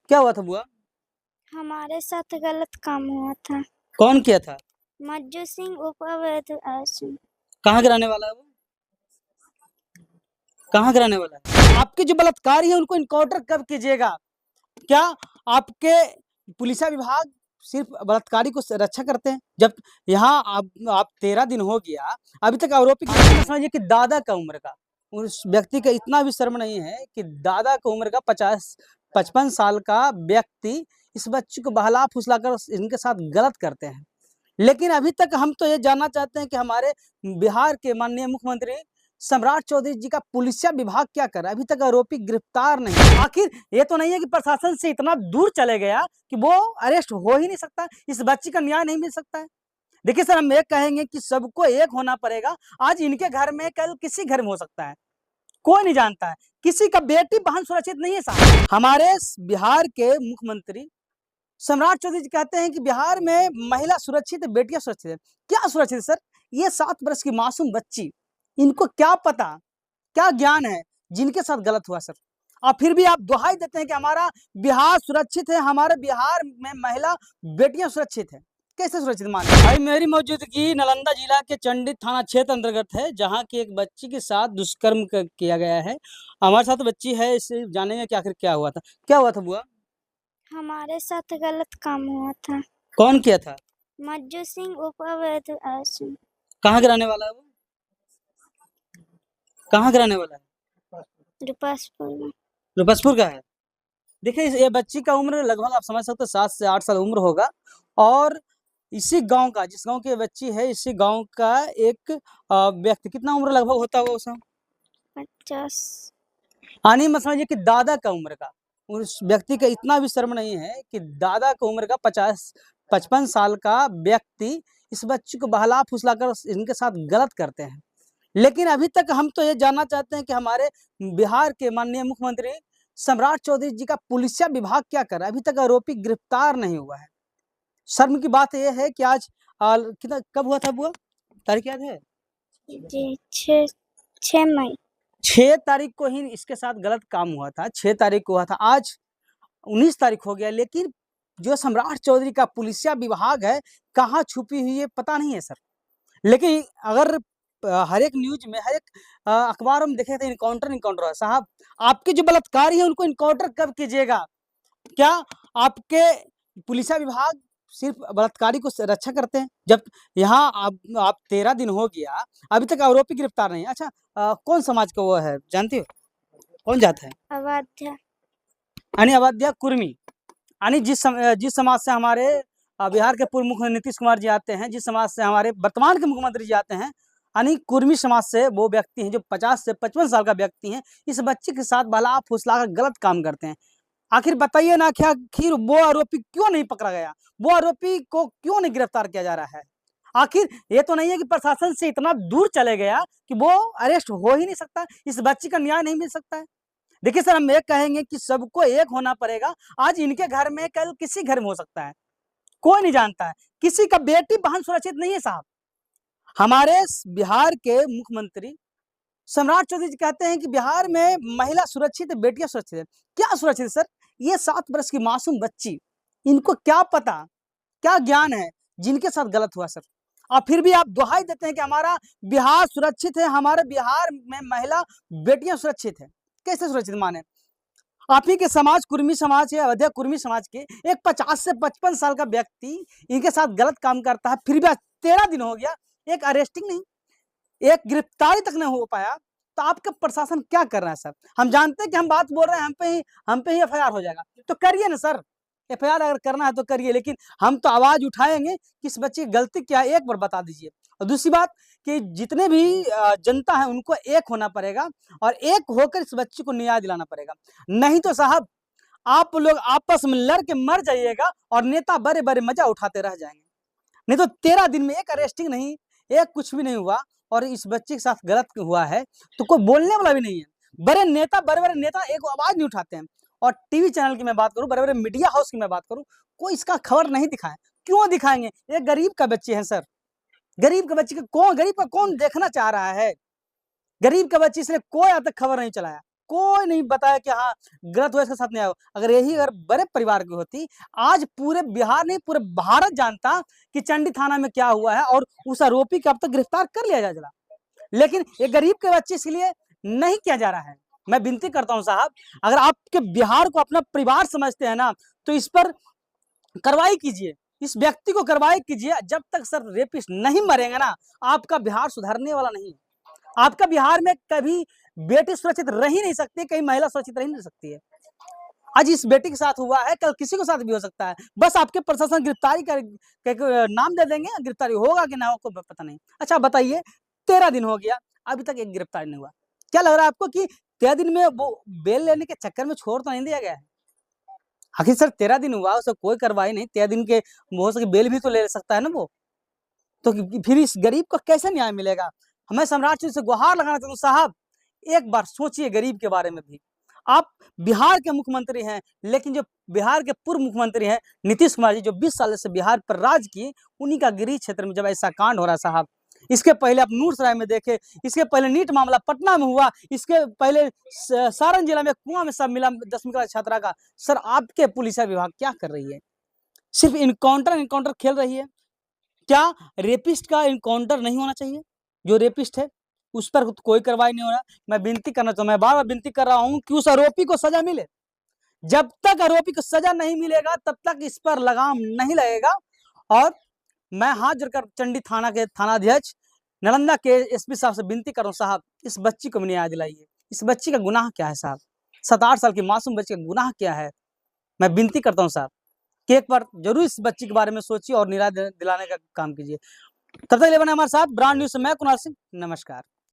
क्या हुआ था बुआ? हमारे साथ गलत काम हुआ था। कौन किया था? मज्जू सिंह उप अवैध आसन। कहाँ के रहने वाला है वो? कहाँ का रहने वाला है? आपके जो बलात्कारी हैं उनको इनकाउंटर कब कीजिएगा? क्या आपके पुलिसिया विभाग सिर्फ बलात्कारी को रक्षा करते हैं? जब यहाँ आप 13 दिन हो गया, अभी तक आरोपी की समझिए कि दादा का उम्र का, उस व्यक्ति का इतना भी शर्म नहीं है कि दादा का उम्र का 50-55 साल का व्यक्ति इस बच्ची को बहला-फुसलाकर इनके साथ गलत करते हैं। लेकिन अभी तक हम तो ये जानना चाहते हैं कि हमारे बिहार के माननीय मुख्यमंत्री सम्राट चौधरी जी का पुलिसिया विभाग क्या कर रहा है? अभी तक आरोपी गिरफ्तार नहीं है। आखिर ये तो नहीं है कि प्रशासन से इतना दूर चले गया कि वो अरेस्ट हो ही नहीं सकता, इस बच्ची का न्याय नहीं मिल सकता है। देखिए सर, हम ये कहेंगे कि सबको एक होना पड़ेगा। आज इनके घर में, कल किसी घर में हो सकता है, कोई नहीं जानता है। किसी का बेटी बहन सुरक्षित नहीं है साहब। हमारे बिहार के मुख्यमंत्री सम्राट चौधरी जी कहते हैं कि बिहार में महिला सुरक्षित है, बेटियां सुरक्षित है। क्या सुरक्षित है सर? ये 7 वर्ष की मासूम बच्ची, इनको क्या पता, क्या ज्ञान है जिनके साथ गलत हुआ सर? और फिर भी आप दुहाई देते हैं कि हमारा बिहार सुरक्षित है, हमारे बिहार में महिला बेटियां सुरक्षित है। कैसे सुरक्षित माने? भाई मेरी मौजूदगी नालंदा जिला के चंडी थाना क्षेत्र अंतर्गत है, जहाँ की एक बच्ची के साथ दुष्कर्म किया गया है। हमारे साथ बच्ची है, इसे जानेंगे कि आखिर क्या हुआ था। क्या हुआ था बुआ? हमारे साथ गलत काम हुआ था। कौन किया था? मज्जू सिंह उप अवैध आसन। कहाँ का रहने वाला है वो? कहाँ का रहने वाला है? रुपासपुर में। रुपसपुर का है। देखिए ये बच्ची का उम्र लगभग आप समझ सकते हो 7 से 8 साल उम्र होगा। और इसी गाँव का, जिस गाँव की ये बच्ची है, इसी गाँव का एक व्यक्ति, कितना उम्र लगभग होता होगा उसका? 50। यानी मत समझिए कि दादा का उम्र का, उस व्यक्ति का इतना भी शर्म नहीं है कि दादा का उम्र का 50-55 साल का व्यक्ति इस बच्ची को बहला-फुसलाकर इनके साथ गलत करते हैं। लेकिन अभी तक हम तो ये जानना चाहते हैं कि हमारे बिहार के माननीय मुख्यमंत्री सम्राट चौधरी जी का पुलिसिया विभाग क्या कर रहा है? अभी तक आरोपी गिरफ्तार नहीं हुआ है। शर्म की बात ये है कि आज कितना कब हुआ था बुआ? तारीख याद है? जी 6 मई। 6 तारीख को ही इसके साथ गलत काम हुआ था, 6 तारीख को हुआ था। आज 19 तारीख हो गया, लेकिन जो सम्राट चौधरी का पुलिसिया विभाग है, कहाँ छुपी हुई है पता नहीं है सर। लेकिन अगर हर एक न्यूज़ में, हर एक अखबार में देखे थे इनकाउंटर हुआ। साहब, आपके जो बलात्कारी हैं उनको इनकाउंटर कब कीजिएगा? क्या आपके पुलिसिया विभाग सिर्फ बलात्कारी को रक्षा करते हैं? जब यहाँ आप 13 दिन हो गया, अभी तक आरोपी गिरफ्तार नहीं है। अच्छा, कौन समाज का वो है जानती हो? कौन जात है? अवध्या। यानी अवध्या कुर्मी। यानी जिस समाज से हमारे बिहार के पूर्व मुख्यमंत्री नीतीश कुमार जी आते हैं, जिस समाज से हमारे वर्तमान के मुख्यमंत्री जी आते हैं, यानी कुर्मी समाज से वो व्यक्ति हैं जो 50 से 55 साल का व्यक्ति हैं, इस बच्ची के साथ बहला-फुसला कर गलत काम करते हैं। आखिर बताइए ना कि आखिर वो आरोपी क्यों नहीं पकड़ा गया? वो आरोपी को क्यों नहीं गिरफ्तार किया जा रहा है? आखिर ये तो नहीं है कि प्रशासन से इतना दूर चले गया कि वो अरेस्ट हो ही नहीं सकता, इस बच्ची का न्याय नहीं मिल सकता है। देखिए सर, हम ये कहेंगे कि सबको एक होना पड़ेगा। आज इनके घर में, कल किसी घर में हो सकता है, कोई नहीं जानता है। किसी का बेटी बहन सुरक्षित नहीं है साहब। हमारे बिहार के मुख्यमंत्री सम्राट चौधरी जी कहते हैं कि बिहार में महिला सुरक्षित है, बेटियां सुरक्षित है। क्या सुरक्षित है सर? ये 7 वर्ष की मासूम बच्ची, इनको क्या पता, क्या ज्ञान है जिनके साथ गलत हुआ सर? और फिर भी आप दुहाई देते हैं कि हमारा बिहार सुरक्षित है, हमारे बिहार में महिला बेटियां सुरक्षित है। कैसे सुरक्षित माने? आप ही के समाज, कुर्मी समाज है, अवधिया कुर्मी समाज के एक 50 से 55 साल का व्यक्ति इनके साथ गलत काम करता है, फिर भी आज 13 दिन हो गया, एक अरेस्टिंग नहीं, एक गिरफ्तारी तक नहीं हो पाया। तो आपका प्रशासन क्या कर रहा है सर? हम जानते हैं कि हम बात बोल रहे हैं, हम पे ही एफआईआर हो जाएगा, तो करिए ना सर। एफआईआर अगर करना है तो करिए, लेकिन हम तो आवाज उठाएंगे कि इस बच्चे की गलती क्या है, एक बार बता दीजिए। और दूसरी बात कि जितने भी जनता है उनको एक होना पड़ेगा और एक होकर इस बच्चे को न्याय दिलाना पड़ेगा। नहीं तो साहब, आप लोग आपस में लड़ के मर जाइएगा और नेता बड़े बड़े मजा उठाते रह जाएंगे। नहीं तो 13 दिन में एक अरेस्टिंग नहीं, एक कुछ भी नहीं हुआ और इस बच्चे के साथ गलत हुआ है, तो कोई बोलने वाला भी नहीं है। बड़े-बड़े नेता एक आवाज़ नहीं उठाते हैं। और टीवी चैनल की मैं बात करूँ, बड़े-बड़े मीडिया हाउस की मैं बात करूँ, कोई इसका खबर नहीं दिखाए। क्यों दिखाएँगे? ये गरीब का बच्चे हैं सर। गरीब के बच्चे को कौन, गरीब का कौन देखना चाह रहा है? गरीब का बच्चे, इसलिए कोई आज तक खबर नहीं चलाया। कोई नहीं बताया कि हाँ गलत हुआ, इसके साथ नहीं आया। अगर यही अगर बड़े परिवार की होती, आज पूरे बिहार नहीं पूरे भारत जानता कि चंडी थाना में क्या हुआ है और उस आरोपी को अब तक गिरफ्तार कर लिया जाए। लेकिन ये गरीब के बच्चे इसलिए नहीं किया जा रहा है। मैं विनती करता हूं साहब, अगर आपके बिहार को अपना परिवार समझते हैं ना, तो इस पर कार्रवाई कीजिए, इस व्यक्ति को कार्रवाई कीजिए। जब तक सर रेपिस्ट नहीं मरेंगे ना, आपका बिहार सुधरने वाला नहीं। आपका बिहार में कभी बेटी सुरक्षित रह ही नहीं सकती, कहीं महिला सुरक्षित रह ही नहीं सकती है। आज इस बेटी के साथ हुआ है, कल किसी के साथ भी हो सकता है। बस आपके प्रशासन गिरफ्तारी का नाम दे देंगे, गिरफ्तारी होगा कि ना हो पता नहीं। अच्छा बताइए, 13 दिन हो गया, अभी तक एक गिरफ्तारी नहीं हुआ। क्या लग रहा है आपको कि 13 दिन में वो बेल लेने के चक्कर में छोड़ तो नहीं दिया गया है? आखिर सर 13 दिन हुआ, उससे कोई कार्रवाई नहीं। 13 दिन के हो सके बेल भी तो ले सकता है ना वो। तो फिर इस गरीब को कैसे न्याय मिलेगा? मैं सम्राट सिंह से गुहार लगाना चाहता हूँ, साहब एक बार सोचिए गरीब के बारे में भी। आप बिहार के मुख्यमंत्री हैं, लेकिन जो बिहार के पूर्व मुख्यमंत्री हैं नीतीश कुमार जी, जो 20 साल से बिहार पर राज किए, उन्हीं का गृह क्षेत्र में जब ऐसा कांड हो रहा है साहब। इसके पहले आप नूरसराय में देखे, इसके पहले नीट मामला पटना में हुआ, इसके पहले सारण जिला में कुआं में सब मिला 10वीं क्लास छात्रा का। सर आपके पुलिस विभाग क्या कर रही है? सिर्फ इनकाउंटर खेल रही है। क्या रेपिस्ट का इनकाउंटर नहीं होना चाहिए? जो रेपिस्ट है उस पर कोई कार्रवाई नहीं हो रहा। मैं विनती करना चाहूँ, मैं बार-बार विनती कर रहा हूँ कि उस आरोपी को सजा मिले। जब तक आरोपी को सजा नहीं मिलेगा, तब तक इस पर लगाम नहीं लगेगा। और मैं हाथ जोड़कर चंडी थाना के थानाध्यक्ष नालंदा के एसपी साहब से विनती कर रहा हूँ, साहब इस बच्ची को न्याय दिलाइए। इस बच्ची का गुनाह क्या है साहब? 7-8 साल की मासूम बच्ची का गुनाह क्या है? मैं विनती करता हूँ साहब कि एक बार जरूर इस बच्ची के बारे में सोचिए और न्याय दिलाने का काम कीजिए। तब तक के लिए बने हमारे साथ ब्रांड न्यूज़ से मैं कुणाल सिंह, नमस्कार।